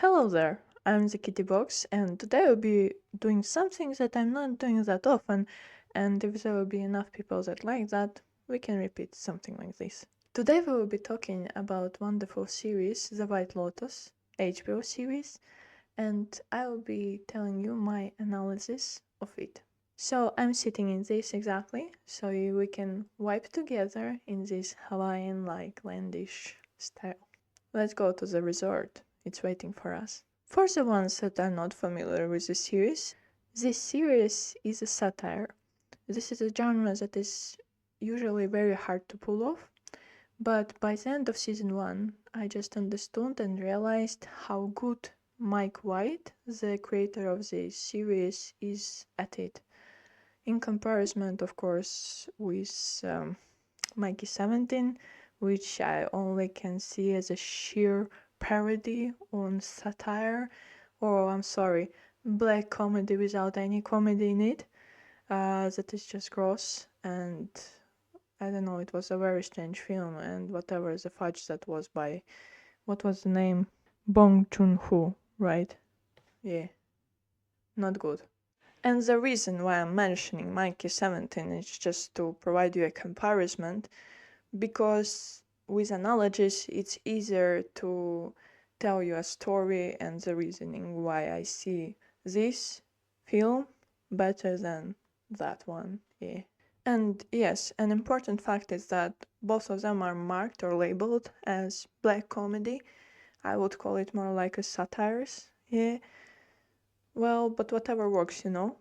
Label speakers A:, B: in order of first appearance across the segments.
A: Hello there, I'm the Kitty Box, and today I'll be doing something that I'm not doing that often, and if there will be enough people that like that, we can repeat something like this. Today we will be talking about wonderful series, The White Lotus, HBO series, and I will be telling you my analysis of it. So I'm sitting in this exactly, so we can wipe together in this Hawaiian-like landish style. Let's go to the resort. It's waiting for us. For the ones that are not familiar with the series, this series is a satire. This is a genre that is usually very hard to pull off, but by the end of season 1, I just understood and realized how good Mike White, the creator of this series, is at it. In comparison, of course, with Mickey17, which I only can see as a sheer parody on satire, or I'm sorry, black comedy without any comedy in it. That is just gross, and I don't know, it was a very strange film, and whatever the fudge that was by, what was the name? Bong Joon-ho, right? Yeah, not good. And the reason why I'm mentioning Mickey17 is just to provide you a comparison, because with analogies it's easier to tell you a story and the reasoning why I see this film better than that one. Yeah. And yes, an important fact is that both of them are marked or labeled as black comedy. I would call it more like a satire. Yeah. Well, but whatever works, you know.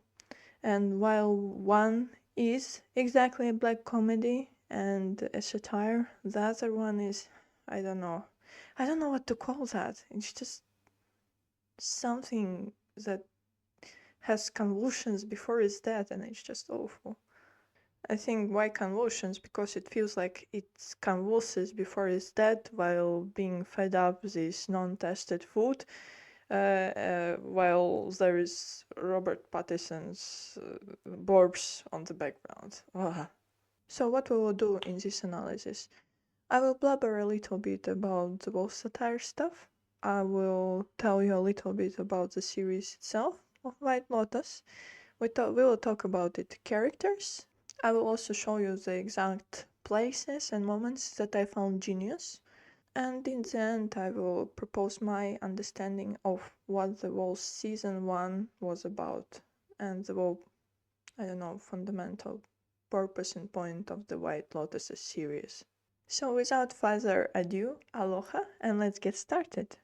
A: And while one is exactly a black comedy and a satire, the other one is, I don't know what to call that. It's just something that has convulsions before it's dead, and it's just awful. I think why convulsions? Because it feels like it convulses before it's dead while being fed up this non-tested food. While there is Robert Pattinson's burbs on the background. Ugh. So what we will do in this analysis? I will blabber a little bit about the both satire stuff. I will tell you a little bit about the series itself of White Lotus. We will talk about its characters. I will also show you the exact places and moments that I found genius. And in the end, I will propose my understanding of what the whole season 1 was about and the whole, I don't know, fundamental purpose and point of the White Lotus series. So without further ado, aloha, and let's get started.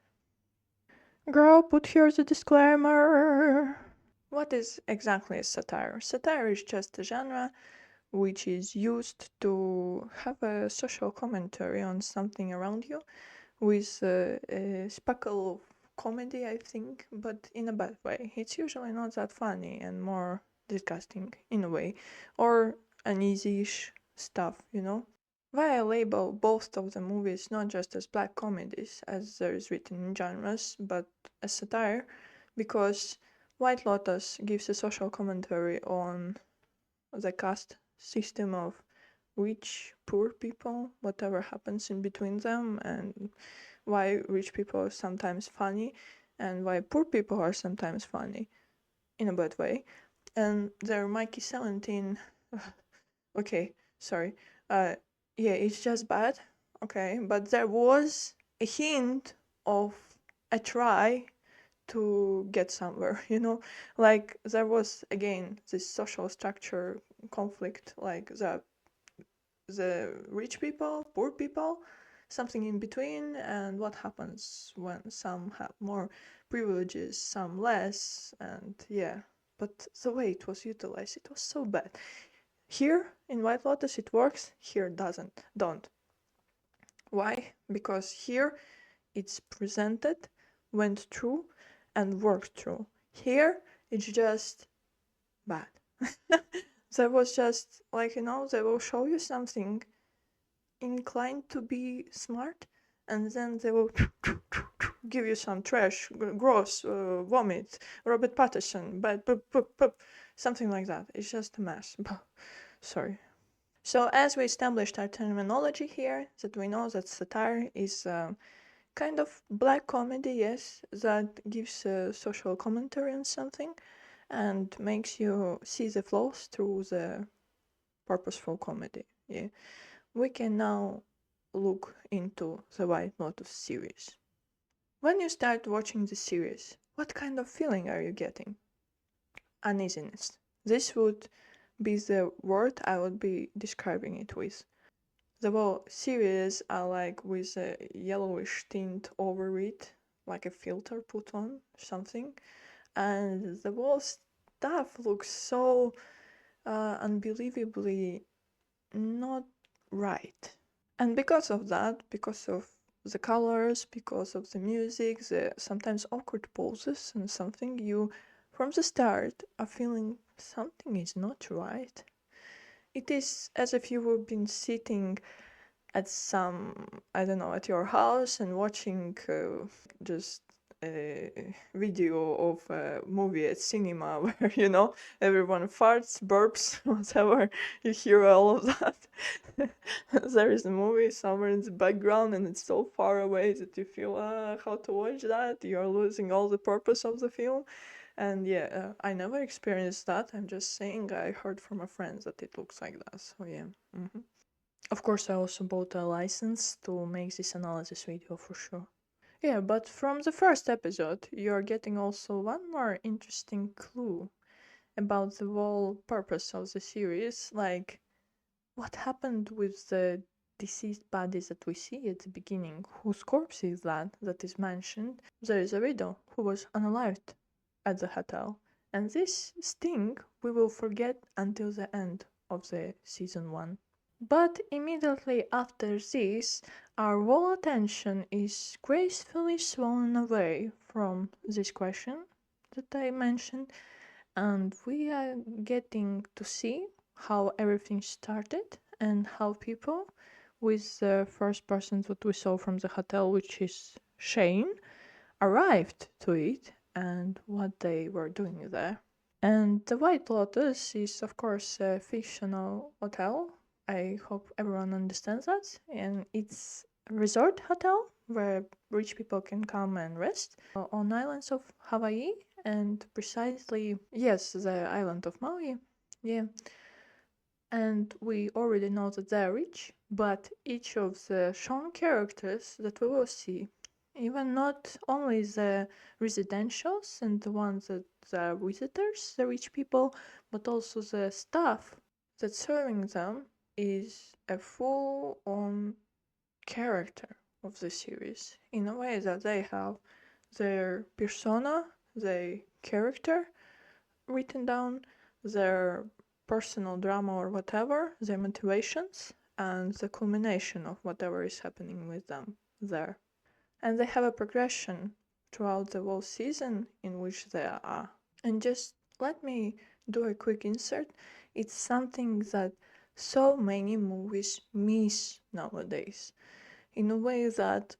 A: Girl, put here the disclaimer. What is exactly a satire? Satire is just a genre which is used to have a social commentary on something around you with a speckle of comedy, I think, but in a bad way. It's usually not that funny and more disgusting in a way, or uneasy-ish stuff, you know? Why I label both of the movies not just as black comedies, as there is written in genres, but as satire, because White Lotus gives a social commentary on the caste system of rich, poor people, whatever happens in between them, and why rich people are sometimes funny, and why poor people are sometimes funny, in a bad way. And their Mickey17, okay, sorry, yeah, it's just bad, okay, but there was a hint of a try to get somewhere, you know, like there was again this social structure conflict, like the rich people, poor people, something in between, and what happens when some have more privileges, some less, and yeah. But the way it was utilized, it was so bad. Here in White Lotus it works, here don't. Why? Because here it's presented, went through, and worked through. Here it's just bad. There was just like, you know, they will show you something inclined to be smart, and then they will give you some trash, gross, vomit, Robert Pattinson, but something like that. It's just a mess. Sorry. So as we established our terminology here, that we know that satire is kind of black comedy, yes, that gives a social commentary on something and makes you see the flaws through the purposeful comedy. Yeah, we can now look into the White Lotus series. When you start watching the series, what kind of feeling are you getting? Uneasiness. This would be the word I would be describing it with. The whole series are like with a yellowish tint over it, like a filter put on something, and the whole stuff looks so unbelievably not right. And because of that, because of the colors, because of the music, the sometimes awkward poses and something, you from the start are feeling something is not right. It is as if you have been sitting at some, I don't know, at your house and watching just a video of a movie at cinema where, everyone farts, burps, whatever, you hear all of that. There is a movie somewhere in the background and it's so far away that you feel, how to watch that? You're losing all the purpose of the film. And yeah, I never experienced that. I'm just saying I heard from a friend that it looks like that. So yeah. Of course, I also bought a license to make this analysis video for sure. Yeah, but from the first episode, you're getting also one more interesting clue about the whole purpose of the series, like what happened with the deceased bodies that we see at the beginning, whose corpse is that is mentioned. There is a widow who was unalived at the hotel, and this sting we will forget until the end of the season 1. But immediately after this, our whole attention is gracefully swollen away from this question that I mentioned, and we are getting to see how everything started and how people, with the first person that we saw from the hotel, which is Shane, arrived to it and what they were doing there. And the White Lotus is, of course, a fictional hotel. I hope everyone understands that. And it's a resort hotel where rich people can come and rest on islands of Hawaii, and precisely, yes, the island of Maui. Yeah. And we already know that they're rich, but each of the shown characters that we will see, even not only the residentials and the ones that are visitors, the rich people, but also the staff that's serving them, is a full-on character of the series, in a way that they have their persona, their character written down, their personal drama or whatever, their motivations, and the culmination of whatever is happening with them there. And they have a progression throughout the whole season in which they are. And just let me do a quick insert. It's something that so many movies miss nowadays, in a way that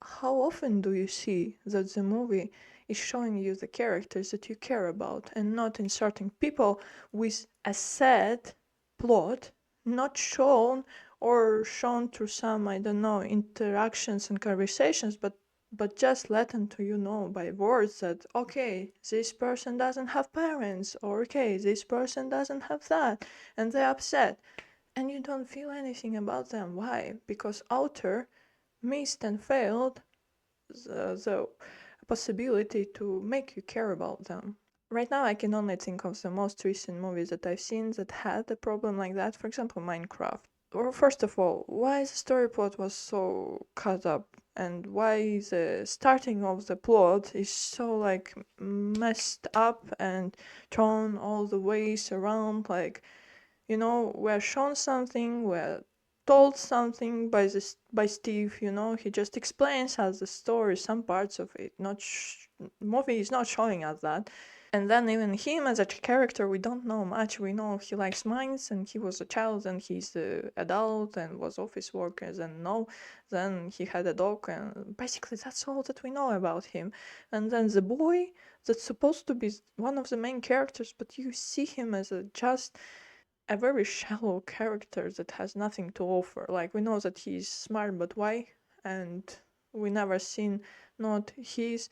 A: how often do you see that the movie is showing you the characters that you care about and not inserting people with a set plot, not shown or shown through some, I don't know, interactions and conversations, but just letting to you know by words that, okay, this person doesn't have parents, or okay, this person doesn't have that, and they're upset. And you don't feel anything about them. Why? Because author missed and failed the possibility to make you care about them. Right now, I can only think of the most recent movies that I've seen that had a problem like that. For example, Minecraft. Or first of all, why the story plot was so cut up, and why the starting of the plot is so like messed up and thrown all the ways around. Like, we're shown something, we're told something by Steve. He just explains as the story, some parts of it. Movie is not showing us that. And then even him as a character, we don't know much. We know he likes mines, and he was a child, and he's the adult, and was office workers, and then he had a dog, and basically that's all that we know about him. And then the boy that's supposed to be one of the main characters, but you see him as just a very shallow character that has nothing to offer. Like, we know that he's smart, but why? And We never seen not his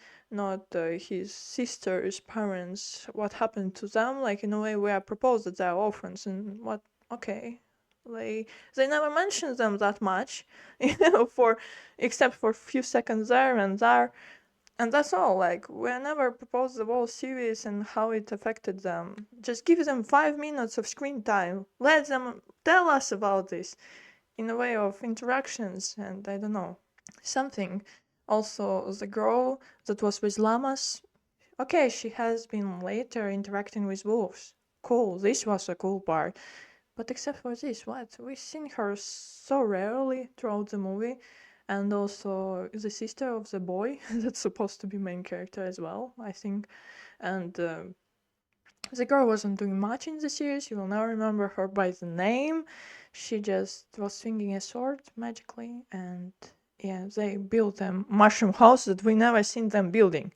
A: sister's parents, what happened to them. Like, in a way, we are proposed that they are orphans, and what, okay. They never mentioned them that much, except for a few seconds there and there. And that's all. Like, we never proposed the whole series and how it affected them. Just give them 5 minutes of screen time. Let them tell us about this in a way of interactions, and I don't know, something. Also, the girl that was with llamas, okay, she has been later interacting with wolves. Cool, this was a cool part. But except for this, what? We've seen her so rarely throughout the movie. And also the sister of the boy that's supposed to be main character as well, I think. And the girl wasn't doing much in the series. You will never remember her by the name. She just was swinging a sword magically, and yeah, they built a mushroom house that we never seen them building.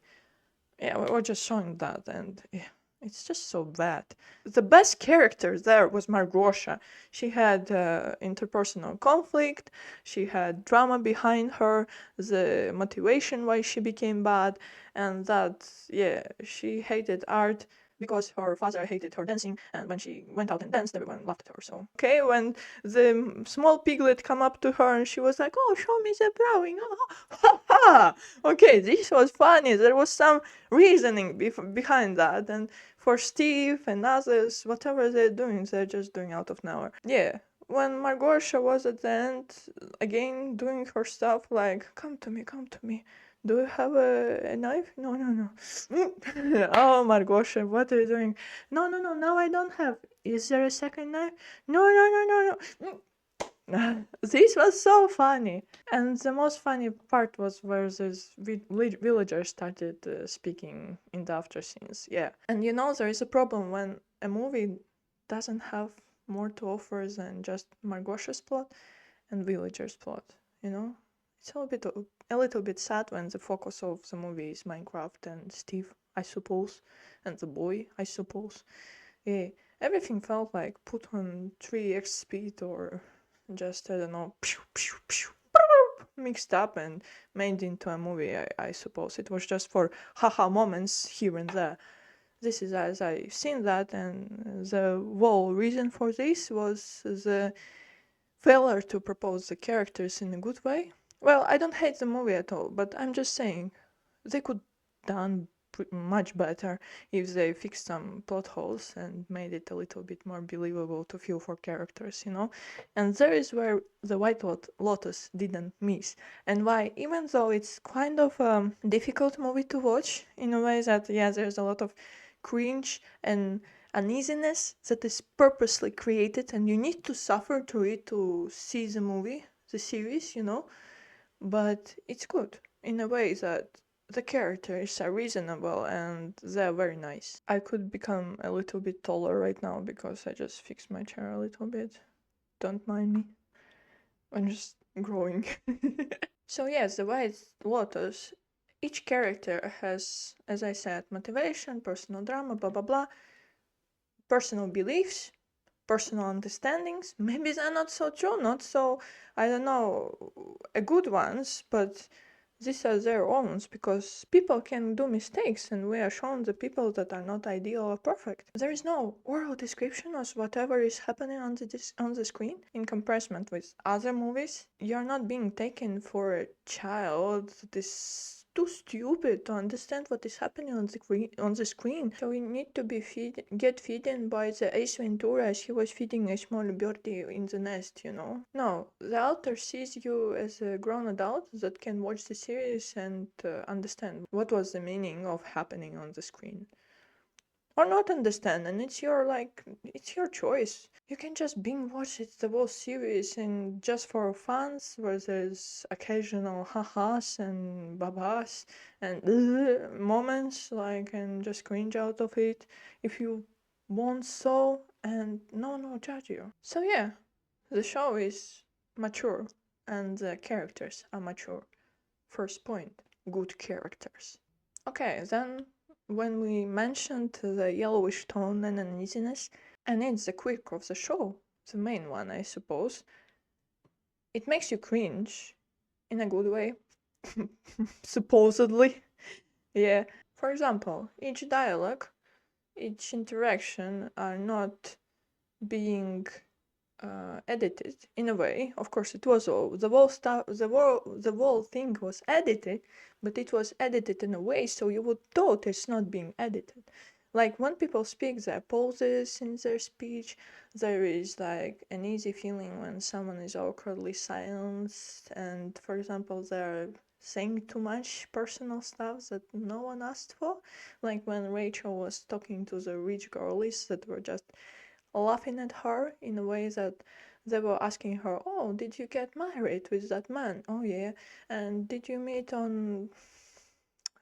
A: Yeah, we were just showing that, and yeah, it's just so bad. The best character there was Margosha. She had interpersonal conflict, she had drama behind her, the motivation why she became bad, and that, yeah, she hated art because her father hated her dancing, and when she went out and danced, everyone laughed at her. So, okay, when the small piglet come up to her and she was like, "Oh, show me the drawing," ha ha. Okay, this was funny. There was some reasoning behind that, and for Steve and others, whatever they're doing, they're just doing out of nowhere. Yeah, when Margosha was at the end, again doing her stuff like, come to me. Do you have a knife? No. Oh, Margosha, what are you doing? No, now I don't have. Is there a second knife? No. This was so funny. And the most funny part was where this villager started speaking in the after scenes. Yeah. And there is a problem when a movie doesn't have more to offer than just Margosha's plot and villager's plot, It's a little bit sad when the focus of the movie is Minecraft and Steve, I suppose, and the boy, I suppose. Yeah, everything felt like put on 3x speed or just, I don't know, mixed up and made into a movie, I suppose. It was just for haha moments here and there. This is as I've seen that, and the whole reason for this was the failure to propose the characters in a good way. Well, I don't hate the movie at all, but I'm just saying they could done much better if they fixed some plot holes and made it a little bit more believable to feel for characters, And there is where the White Lotus didn't miss, and why, even though it's kind of a difficult movie to watch in a way that, yeah, there's a lot of cringe and uneasiness that is purposely created, and you need to suffer through it to see the series, but it's good in a way that the characters are reasonable and they're very nice. I could become a little bit taller right now because I just fixed my chair a little bit. Don't mind me. I'm just growing. So yes, the White Lotus, each character has, as I said, motivation, personal drama, blah blah blah, personal beliefs, personal understandings. Maybe they're not so true, not so, I don't know, a good ones, but these are their own, because people can do mistakes, and we are shown the people that are not ideal or perfect. There is no oral description of whatever is happening on the screen. In comparison with other movies, you're not being taken for a child that is too stupid to understand what is happening on the screen. So we need to be get feeding by the Ace Ventura as he was feeding a small birdie in the nest, No, the author sees you as a grown adult that can watch the series and understand what was the meaning of happening on the screen. Or not understand, and it's your choice. You can just binge watch the whole series and just for fans, where there's occasional ha-has and babas and moments, and just cringe out of it if you want so, and no judge you. So yeah, the show is mature and the characters are mature. First point, good characters. Okay, then when we mentioned the yellowish tone and uneasiness, and it's the quirk of the show, the main one, I suppose, it makes you cringe in a good way. supposedly. Yeah. For example, each dialogue, each interaction are not being edited in a way. Of course, it was all the whole stuff. The whole thing was edited, but it was edited in a way so you would thought it's not being edited. Like when people speak, there are pauses in their speech. There is like an easy feeling when someone is awkwardly silenced, and for example, they're saying too much personal stuff that no one asked for. Like when Rachel was talking to the rich girlies that were just laughing at her in a way that they were asking her, "Oh, did you get married with that man? Oh, yeah. And did you meet on,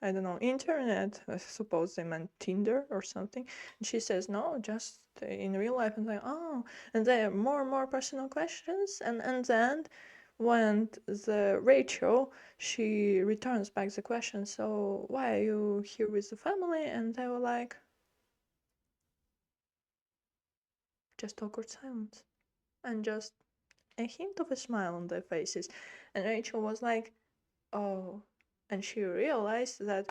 A: I don't know, internet?" I suppose they meant Tinder or something. And she says, "No, just in real life." And like, "Oh," and there are more and more personal questions. And then when the Rachel, she returns back the question, "So why are you here with the family?" And they were like, just awkward silence. And just a hint of a smile on their faces. And Rachel was like, "Oh," and she realized that,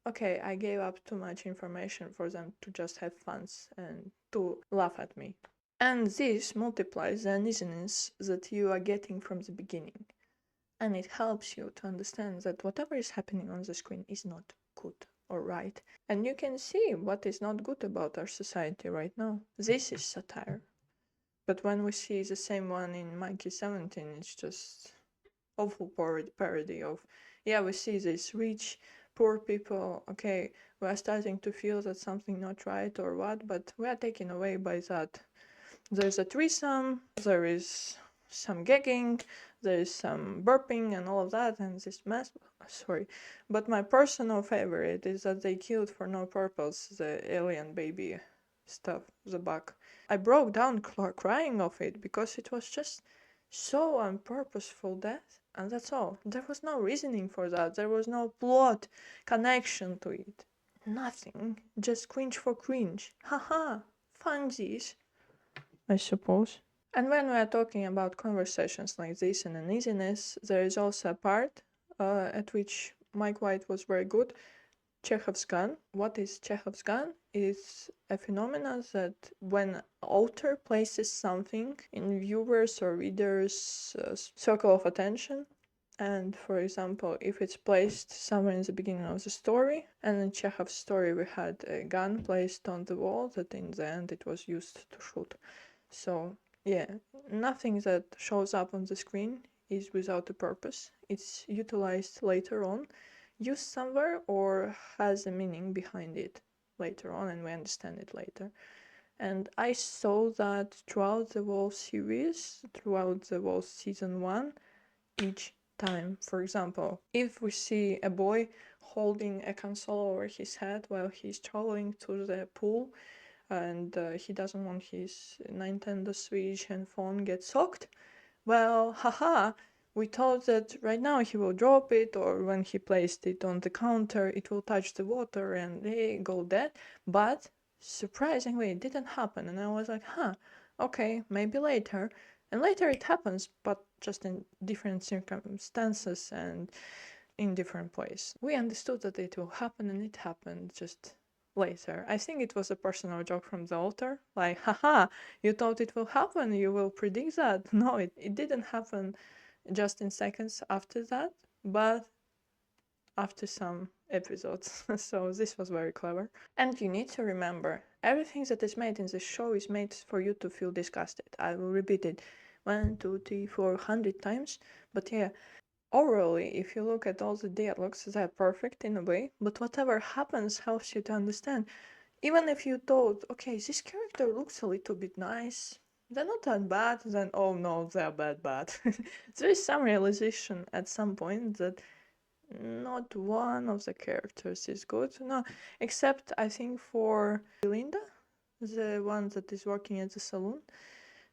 A: okay, I gave up too much information for them to just have fun and to laugh at me. And this multiplies the uneasiness that you are getting from the beginning. And it helps you to understand that whatever is happening on the screen is not good or right. And you can see what is not good about our society right now. This is satire. But when we see the same one in Mickey17, it's just awful parody of, yeah, we see these rich, poor people, okay, we are starting to feel that something not right or what, but we are taken away by that. There's a threesome, there is some gagging, there is some burping and all of that, and this mess, sorry. But my personal favorite is that they killed for no purpose the alien baby stuff, the bug. I broke down crying of it because it was just so unpurposeful death, and that's all. There was no reasoning for that. There was no plot connection to it. Nothing. Just cringe for cringe. Haha. Funsies, I suppose. And when we are talking about conversations like this and uneasiness, there is also a part at which Mike White was very good. Chekhov's gun. What is Chekhov's gun? It's a phenomenon that when author places something in viewers or readers' circle of attention, and for example, if it's placed somewhere in the beginning of the story, and in Chekhov's story we had a gun placed on the wall that in the end it was used to shoot. So yeah, nothing that shows up on the screen is without a purpose. It's utilized later on, used somewhere, or has a meaning behind it later on, and we understand it later. And I saw that throughout the whole series, throughout the whole season 1, each time. For example, if we see a boy holding a console over his head while he's traveling to the pool, and he doesn't want his Nintendo Switch and phone get soaked, well, haha, we thought that right now he will drop it, or when he placed it on the counter, it will touch the water and they go dead. But surprisingly, it didn't happen. And I was like, huh, okay, maybe later. And later it happens, but just in different circumstances and in different ways. We understood that it will happen, and it happened just later. I think it was a personal joke from the author, like, haha, you thought it will happen, you will predict that. No, it didn't happen just in seconds after that, but after some episodes. So this was very clever. And you need to remember, everything that is made in this show is made for you to feel disgusted. I will repeat it 1, 2, 3, 400 times, but yeah, orally, if you look at all the dialogues, they're perfect in a way, but whatever happens helps you to understand. Even if you thought, okay, this character looks a little bit nice, they're not that bad, then oh no, they're bad. There is some realization at some point that not one of the characters is good. No, except I think for Linda, the one that is working at the salon,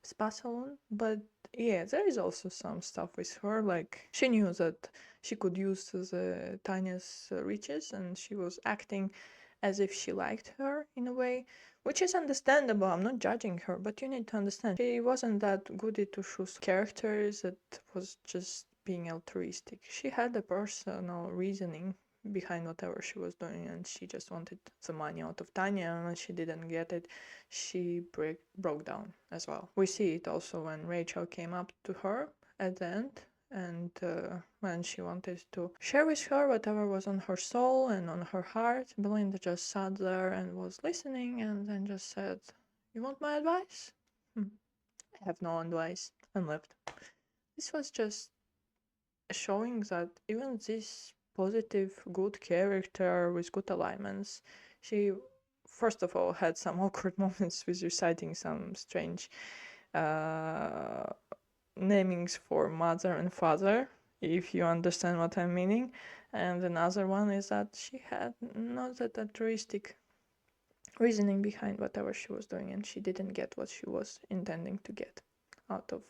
A: spa salon. But yeah, there is also some stuff with her. Like she knew that she could use the tiniest riches, and she was acting as if she liked her in a way, which is understandable. I'm not judging her, but you need to understand she wasn't that goody to choose characters. That was just being altruistic. She had a personal reasoning behind whatever she was doing, and she just wanted the money out of Tanya, and when she didn't get it, she broke down as well. We see it also when Rachel came up to her at the end, and when she wanted to share with her whatever was on her soul and on her heart, Belinda just sat there and was listening, and then just said, "You want my advice?" I have no advice, and left. This was just showing that even this positive, good character with good alignments, she first of all had some awkward moments with reciting some strange namings for mother and father, if you understand what I'm meaning. And another one is that she had not that altruistic reasoning behind whatever she was doing, and she didn't get what she was intending to get out of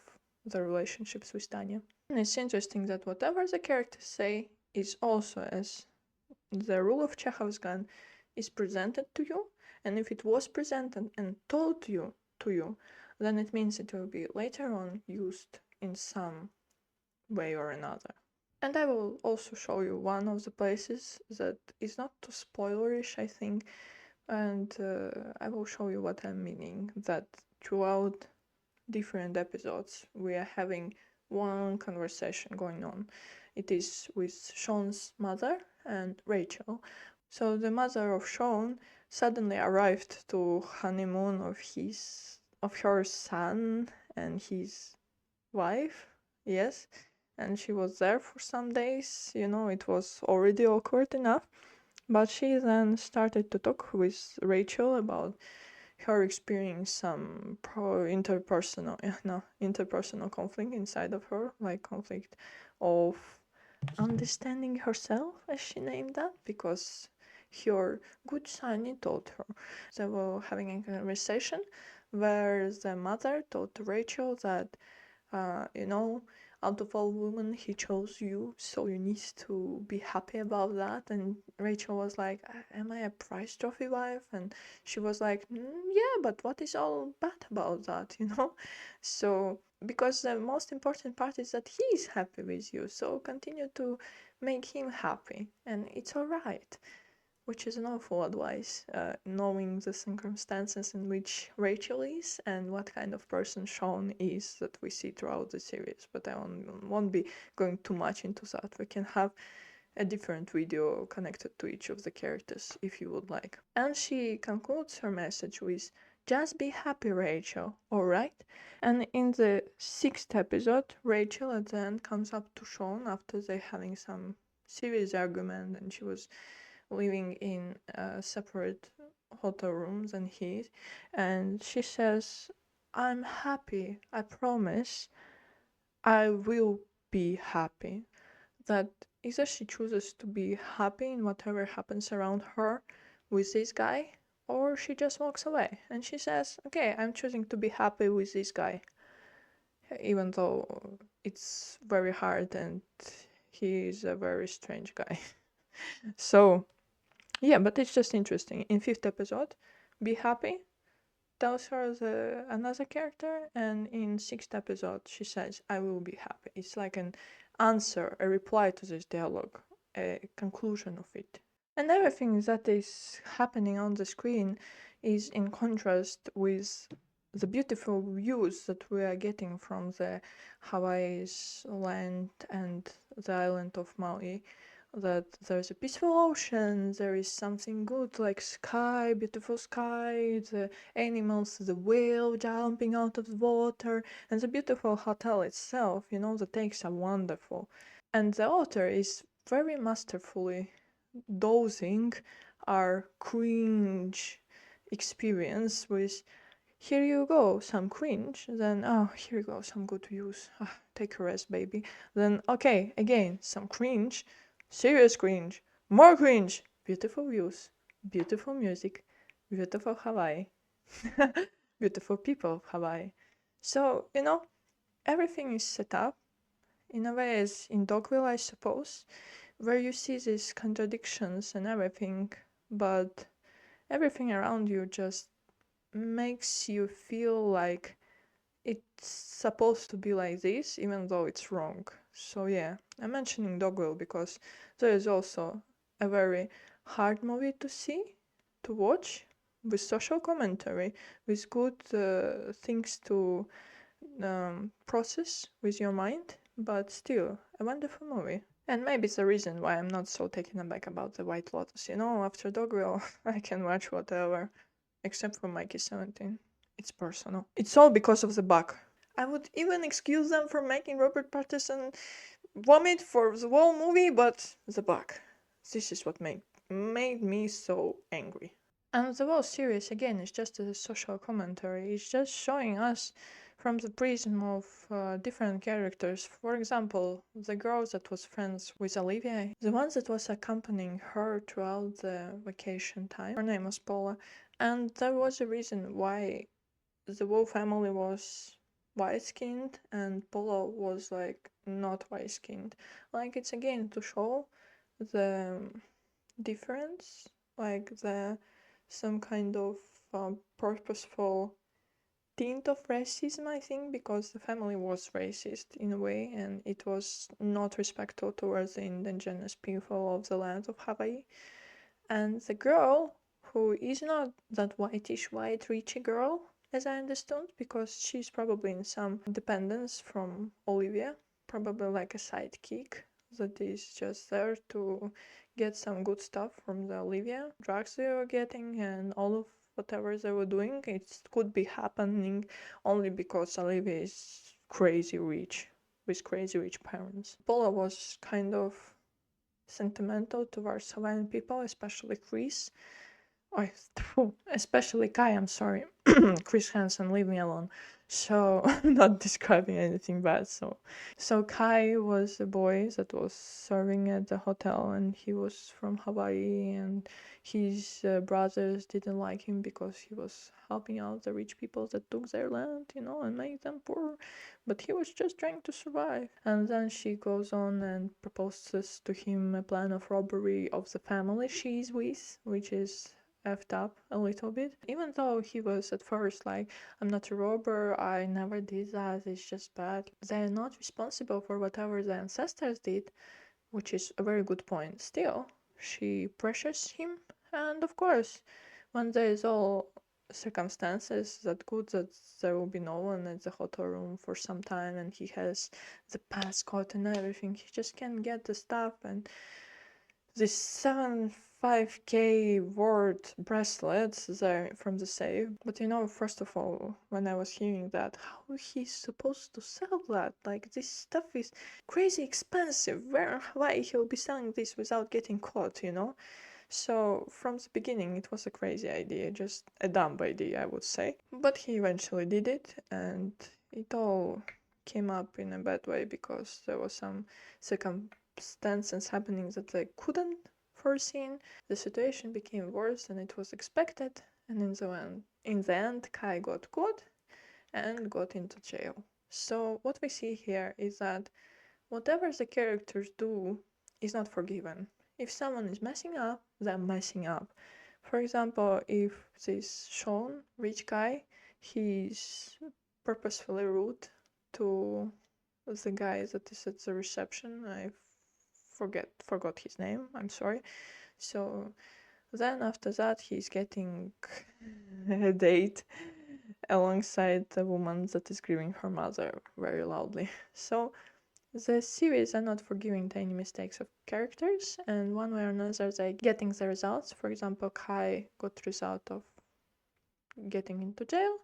A: the relationships with Tanya. And it's interesting that whatever the characters say is also, as the rule of Chekhov's gun, is presented to you, and if it was presented and told to you, then it means it will be later on used in some way or another. And I will also show you one of the places that is not too spoilerish, I think, and I will show you what I'm meaning, that throughout different episodes we are having one conversation going on. It is with Sean's mother and Rachel. So the mother of Sean suddenly arrived to honeymoon of her son and his wife, yes, and she was there for some days. It was already awkward enough, but she then started to talk with Rachel about her experiencing some interpersonal conflict inside of her, like conflict of understanding herself, as she named that, because her good Sunny told her. They were having a conversation where the mother told Rachel that, out of all women, he chose you, so you need to be happy about that. And Rachel was like, am I a prize trophy wife? And she was like, yeah, but what is all bad about that, So, because the most important part is that he is happy with you, so continue to make him happy, and it's all right. Which is an awful advice, knowing the circumstances in which Rachel is and what kind of person Sean is that we see throughout the series. But I won't be going too much into that. We can have a different video connected to each of the characters if you would like. And she concludes her message with, "Just be happy, Rachel, alright?" And in the 6th episode, Rachel at the end comes up to Sean after they having some serious argument, and she was living in separate hotel rooms than he is, and she says, "I'm happy, I promise, I will be happy." That either she chooses to be happy in whatever happens around her with this guy, or she just walks away and she says, "Okay, I'm choosing to be happy with this guy, even though it's very hard and he is a very strange guy." So yeah, but it's just interesting. In 5th episode, "Be happy," tells her another character, and in 6th episode, she says, "I will be happy." It's like an answer, a reply to this dialogue, a conclusion of it. And everything that is happening on the screen is in contrast with the beautiful views that we are getting from the Hawaii's land and the island of Maui. That there's a peaceful ocean, there is something good like sky, beautiful sky, the animals, the whale jumping out of the water, and the beautiful hotel itself, the takes are wonderful. And the author is very masterfully dosing our cringe experience with, here you go, some cringe, then, oh, here you go, some good views, take a rest, baby. Then, okay, again, some cringe, serious cringe, more cringe, beautiful views, beautiful music, beautiful Hawaii, beautiful people of Hawaii. So, everything is set up in a way as in Dogville, I suppose, where you see these contradictions and everything, but everything around you just makes you feel like it's supposed to be like this, even though it's wrong. So yeah, I'm mentioning Dogville because there is also a very hard movie to see, to watch, with social commentary, with good things to process with your mind, but still a wonderful movie. And maybe it's the reason why I'm not so taken aback about the White Lotus. You know, after Dogville, I can watch whatever, except for Mickey17. It's personal. It's all because of the bug. I would even excuse them for making Robert Pattinson vomit for the whole movie, but the bug. This is what made me so angry. And the whole series, again, is just a social commentary. It's just showing us from the prism of different characters. For example, the girl that was friends with Olivia, the one that was accompanying her throughout the vacation time. Her name was Paula. And there was a reason why the whole family was white-skinned and Paula was like not white-skinned. Like, it's again to show the difference, like some kind of purposeful tint of racism, I think, because the family was racist in a way, and it was not respectful towards the indigenous people of the land of Hawaii. And the girl, who is not that whitish white richy girl, as I understood, because she's probably in some dependence from Olivia, probably like a sidekick that is just there to get some good stuff from the Olivia, drugs they were getting, and all of whatever they were doing. It could be happening only because Olivia is crazy rich, with crazy rich parents. Paula was kind of sentimental towards Hawaiian people, especially Chris. Especially Kai, I'm sorry. Chris Hansen, leave me alone. So, I'm not describing anything bad. So Kai was a boy that was serving at the hotel, and he was from Hawaii, and his brothers didn't like him because he was helping out the rich people that took their land, and made them poor. But he was just trying to survive. And then she goes on and proposes to him a plan of robbery of the family she's with, which is effed up a little bit. Even though he was at first like, I'm not a robber, I never did that, it's just bad. They're not responsible for whatever the ancestors did, which is a very good point. Still, she pressures him, and of course, when there is all circumstances that there will be no one at the hotel room for some time, and he has the passcode and everything, he just can't get the stuff, and this 75k word bracelets there from the safe. But first of all, when I was hearing that, how he's supposed to sell that? Like, this stuff is crazy expensive. Where in Hawaii he'll be selling this without getting caught, So from the beginning it was a crazy idea, just a dumb idea, I would say. But he eventually did it, and it all came up in a bad way because there was some circumstances happening that they couldn't foreseen. The situation became worse than it was expected, and in the end, Kai got caught and got into jail. So what we see here is that whatever the characters do is not forgiven. If someone is messing up, they're messing up. For example, if this Sean, rich guy, he's purposefully rude to the guy that is at the reception. I forgot his name, I'm sorry. So then after that he's getting a date alongside the woman that is grieving her mother very loudly. So the series are not forgiving tiny mistakes of characters, and one way or another they're getting the results. For example, Kai got the result of getting into jail.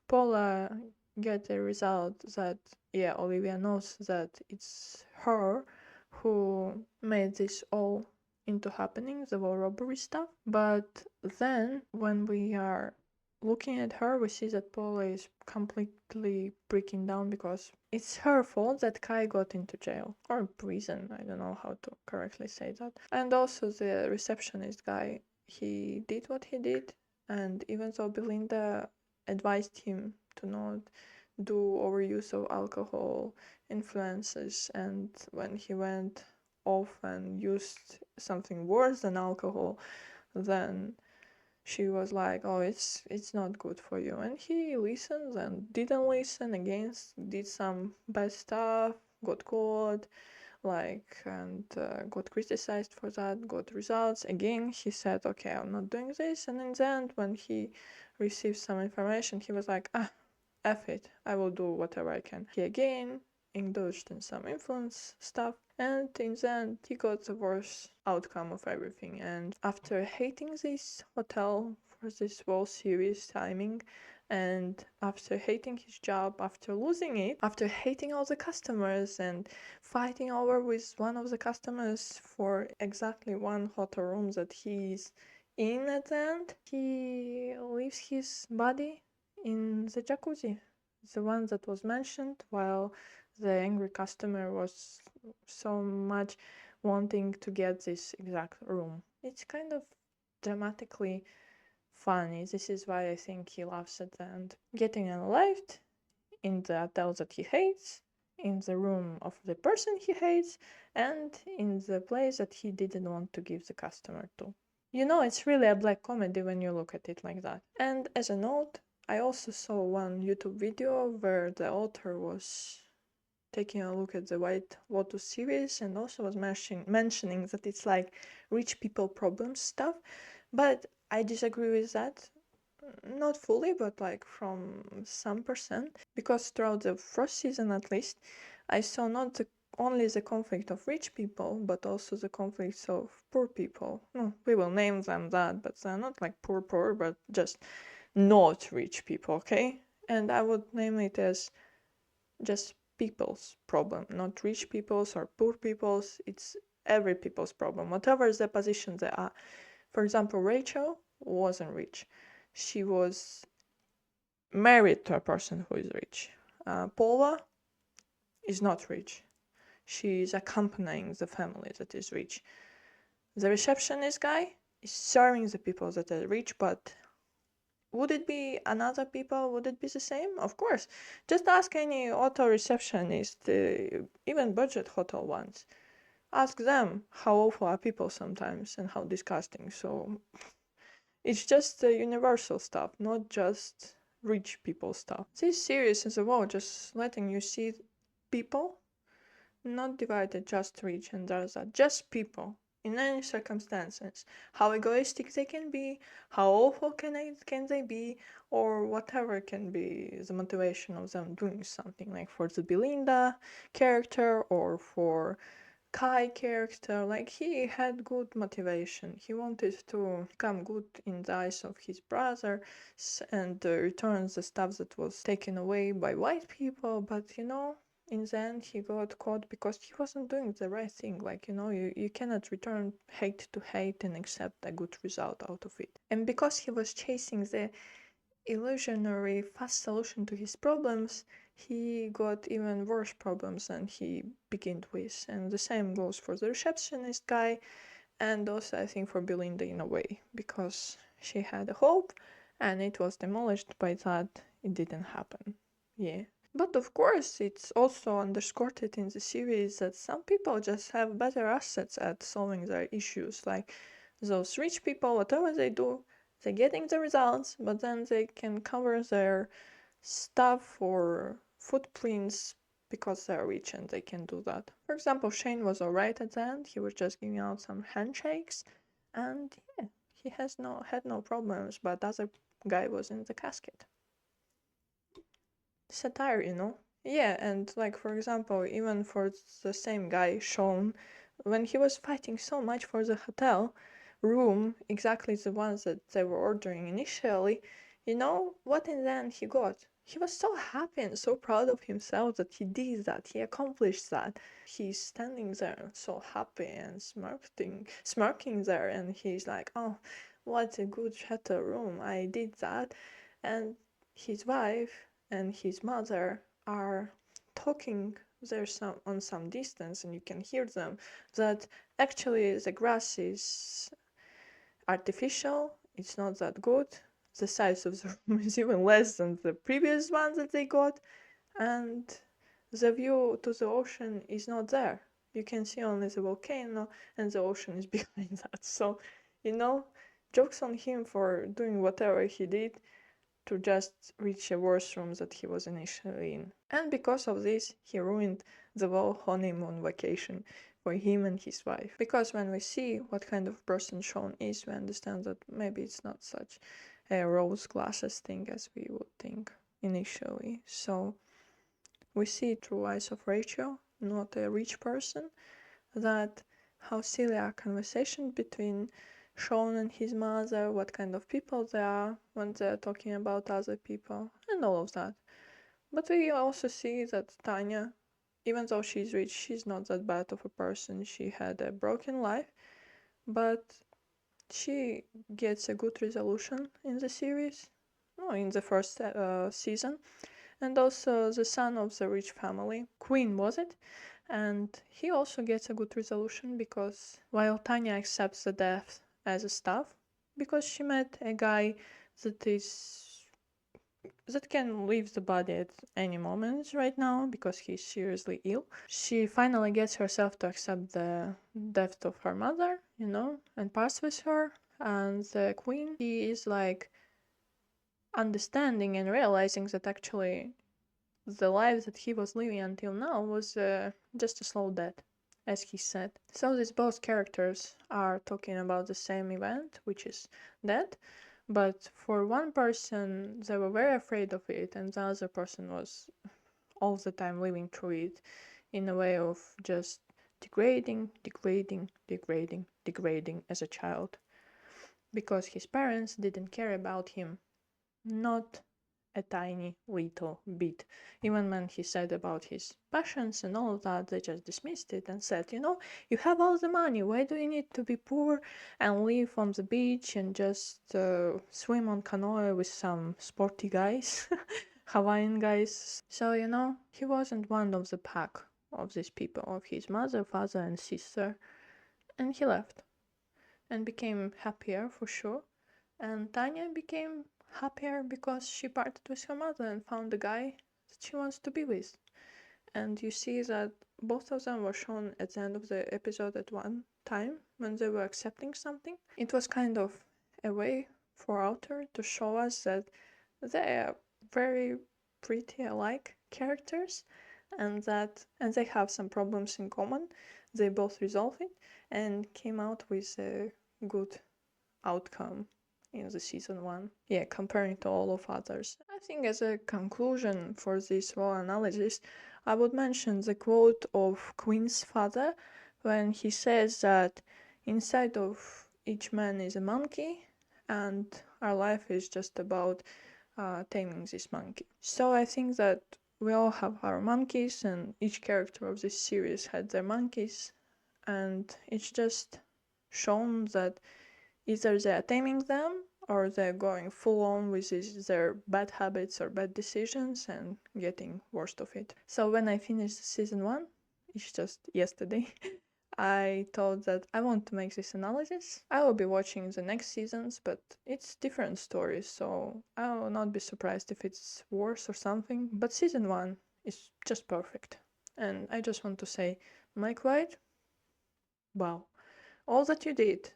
A: Paula get the result that, yeah, Olivia knows that it's her who made this all into happening, the whole robbery stuff. But then when we are looking at her, we see that Paula is completely breaking down because it's her fault that Kai got into jail or prison. I don't know how to correctly say that. And also the receptionist guy, he did what he did, and even though Belinda advised him to not do overuse of alcohol influences, and when he went off and used something worse than alcohol, then she was like, oh, it's not good for you. And he listened and didn't listen again, did some bad stuff, got caught, and got criticized for that, got results. Again, he said, okay, I'm not doing this. And in the end, when he received some information, he was like, F it, I will do whatever I can. He again indulged in some influence stuff, and in the end, he got the worst outcome of everything. And after hating this hotel for this whole series timing, and after hating his job, after losing it, after hating all the customers and fighting over with one of the customers for exactly one hotel room that he's in at the end, he leaves his body in the jacuzzi, the one that was mentioned while the angry customer was so much wanting to get this exact room. It's kind of dramatically funny. This is why I think he laughs at the end. Getting unalived in the hotel that he hates, in the room of the person he hates, and in the place that he didn't want to give the customer to. You know, it's really a black comedy when you look at it like that. And as a note, I also saw one YouTube video where the author was taking a look at the White Lotus series and also was mentioning that it's like rich people problems stuff, but I disagree with that. Not fully, but like from some percent, because throughout the first season at least, I saw not only the conflict of rich people, but also the conflicts of poor people. No, we will name them that, but they're not like poor, but just not rich people, okay? And I would name it as just people's problem, not rich people's or poor people's. It's every people's problem, whatever the position they are. For example, Rachel wasn't rich. She was married to a person who is rich. Paula is not rich. She is accompanying the family that is rich. The receptionist guy is serving the people that are rich, but would it be another people? Would it be the same? Of course. Just ask any auto receptionist, even budget hotel ones. Ask them how awful are people sometimes and how disgusting. So it's just universal stuff, not just rich people stuff. This series as a whole just letting you see people, not divided just rich and others, just people in any circumstances, how egoistic they can be, how awful can they be, or whatever can be the motivation of them doing something, like for the Belinda character or for Kai character. Like, he had good motivation. He wanted to become good in the eyes of his brother and return the stuff that was taken away by white people, but you know, in the end he got caught because he wasn't doing the right thing. Like, you know, you cannot return hate to hate and accept a good result out of it. And because he was chasing the illusionary fast solution to his problems, he got even worse problems than he began with. And the same goes for the receptionist guy, and also I think for Belinda in a way, because she had a hope and it was demolished by that. It didn't happen. Yeah. But of course, it's also underscored it in the series that some people just have better assets at solving their issues. Like those rich people, whatever they do, they're getting the results, but then they can cover their stuff or footprints because they're rich and they can do that. For example, Shane was alright at the end. He was just giving out some handshakes, and yeah, he had no problems. But the other guy was in the casket. Satire, you know? Yeah, and like for example, even for the same guy, Sean, when he was fighting so much for the hotel room, exactly the ones that they were ordering initially, you know what in the end he got? He was so happy and so proud of himself that he did that, he accomplished that. He's standing there so happy and smirking there, and he's like, oh, what a good hotel room, I did that. And his wife and his mother are talking there on some distance, and you can hear them, that actually the grass is artificial, it's not that good, the size of the room is even less than the previous one that they got, and the view to the ocean is not there. You can see only the volcano and the ocean is behind that. So, you know, jokes on him for doing whatever he did, to just reach a worse room that he was initially in. And because of this, he ruined the whole honeymoon vacation for him and his wife. Because when we see what kind of person Sean is, we understand that maybe it's not such a rose glasses thing as we would think initially. So we see through eyes of Rachel, not a rich person, that how silly are conversations between Sean and his mother, what kind of people they are when they're talking about other people, and all of that. But we also see that Tanya, even though she's rich, she's not that bad of a person. She had a broken life, but she gets a good resolution in the series, no, in the first season. And also the son of the rich family, Queen was it? And he also gets a good resolution because while Tanya accepts the death as a stuff, because she met a guy that can leave the body at any moment right now because he's seriously ill. She finally gets herself to accept the death of her mother, and parts with her. And the queen, he is like understanding and realizing that actually the life that he was living until now was just a slow death, as he said. So these both characters are talking about the same event, which is death, but for one person they were very afraid of it, and the other person was all the time living through it in a way of just degrading as a child, because his parents didn't care about him, not a tiny little bit. Even when he said about his passions and all of that, they just dismissed it and said, you have all the money, why do you need to be poor and live on the beach and just swim on canoe with some sporty guys, Hawaiian guys? So, he wasn't one of the pack of these people, of his mother, father and sister, and he left and became happier for sure. And Tanya became happier because she parted with her mother and found the guy that she wants to be with. And you see that both of them were shown at the end of the episode at one time when they were accepting something. It was kind of a way for author to show us that they are very pretty alike characters and they have some problems in common. They both resolve it and came out with a good outcome in the season 1. Yeah, comparing to all of others. I think as a conclusion for this whole analysis, I would mention the quote of Queen's father when he says that inside of each man is a monkey and our life is just about taming this monkey. So I think that we all have our monkeys and each character of this series had their monkeys, and it's just shown that either they're taming them or they're going full on with their bad habits or bad decisions and getting worst of it. So when I finished season 1, it's just yesterday, I thought that I want to make this analysis. I will be watching the next seasons, but it's different stories, so I will not be surprised if it's worse or something. But season 1 is just perfect. And I just want to say, Mike White, wow. All that you did,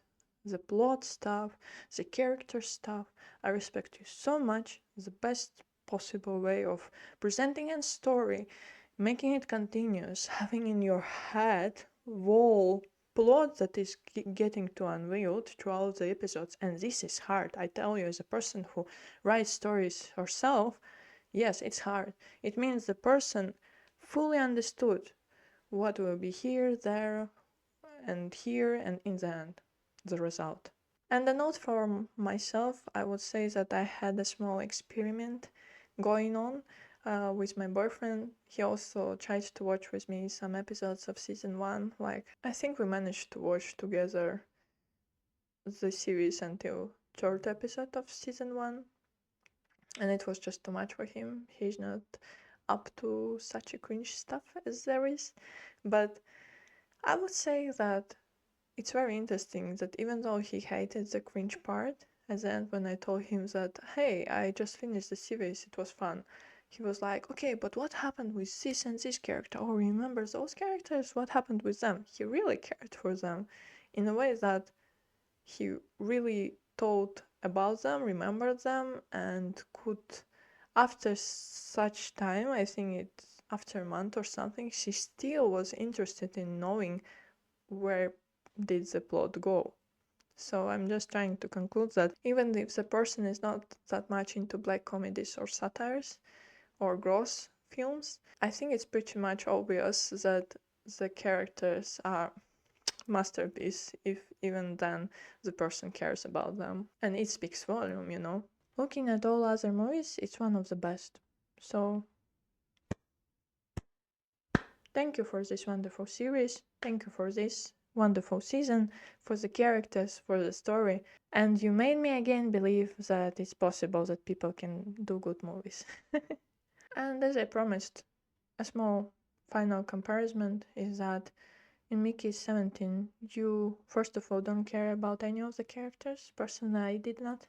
A: the plot stuff, the character stuff, I respect you so much. The best possible way of presenting a story, making it continuous, having in your head whole plot that is getting to unveiled throughout the episodes. And this is hard, I tell you, as a person who writes stories herself. Yes, it's hard. It means the person fully understood what will be here, there, and here, and in the end, the result. And a note for myself, I would say that I had a small experiment going on with my boyfriend. He also tried to watch with me some episodes of season 1. Like, I think we managed to watch together the series until 3rd episode of season 1. And it was just too much for him. He's not up to such a cringe stuff as there is. But I would say that it's very interesting that even though he hated the cringe part, at the end when I told him that, hey, I just finished the series, it was fun, he was like, okay, but what happened with this and this character? Oh, remember those characters? What happened with them? He really cared for them in a way that he really thought about them, remembered them, and could, after such time, I think it's after a month or something, she still was interested in knowing where did the plot go. So I'm just trying to conclude that even if the person is not that much into black comedies or satires or gross films, I think it's pretty much obvious that the characters are masterpiece if even then the person cares about them. And it speaks volume, you know. Looking at all other movies, it's one of the best. So thank you for this wonderful series. Thank you for this wonderful season, for the characters, for the story. And you made me again believe that it's possible that people can do good movies. And as I promised, a small final comparison is that in Mickey17, you first of all don't care about any of the characters. Personally, I did not,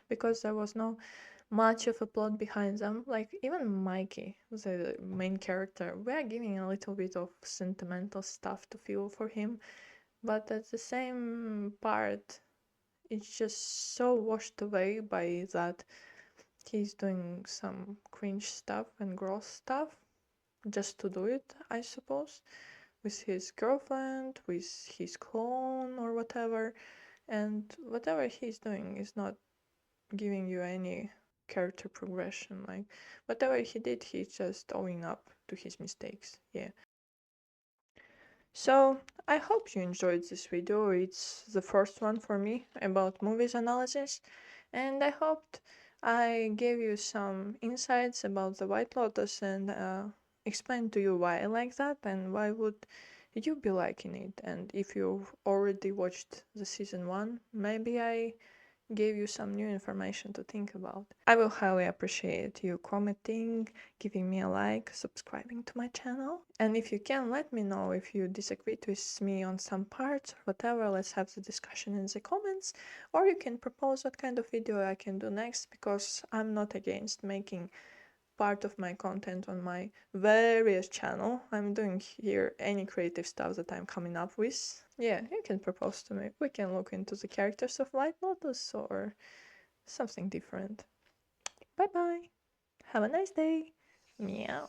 A: because there was no much of a plot behind them. Like even Mikey, the main character, we are giving a little bit of sentimental stuff to feel for him, but at the same part, it's just so washed away by that he's doing some cringe stuff and gross stuff just to do it, I suppose, with his girlfriend, with his clone or whatever, and whatever he's doing is not giving you any character progression. Like whatever he did, he's just owning up to his mistakes. Yeah. So I hope you enjoyed this video. It's the first one for me about movies analysis, and I hoped I gave you some insights about the White Lotus and explained to you why I like that and why would you be liking it. And if you've already watched the season 1, maybe I gave you some new information to think about. I will highly appreciate you commenting, giving me a like, subscribing to my channel. And if you can, let me know if you disagreed with me on some parts or whatever. Let's have the discussion in the comments. Or you can propose what kind of video I can do next, because I'm not against making part of my content on my various channel. I'm doing here any creative stuff that I'm coming up with. Yeah, you can propose to me. We can look into the characters of White Lotus or something different. Bye bye. Have a nice day. Meow.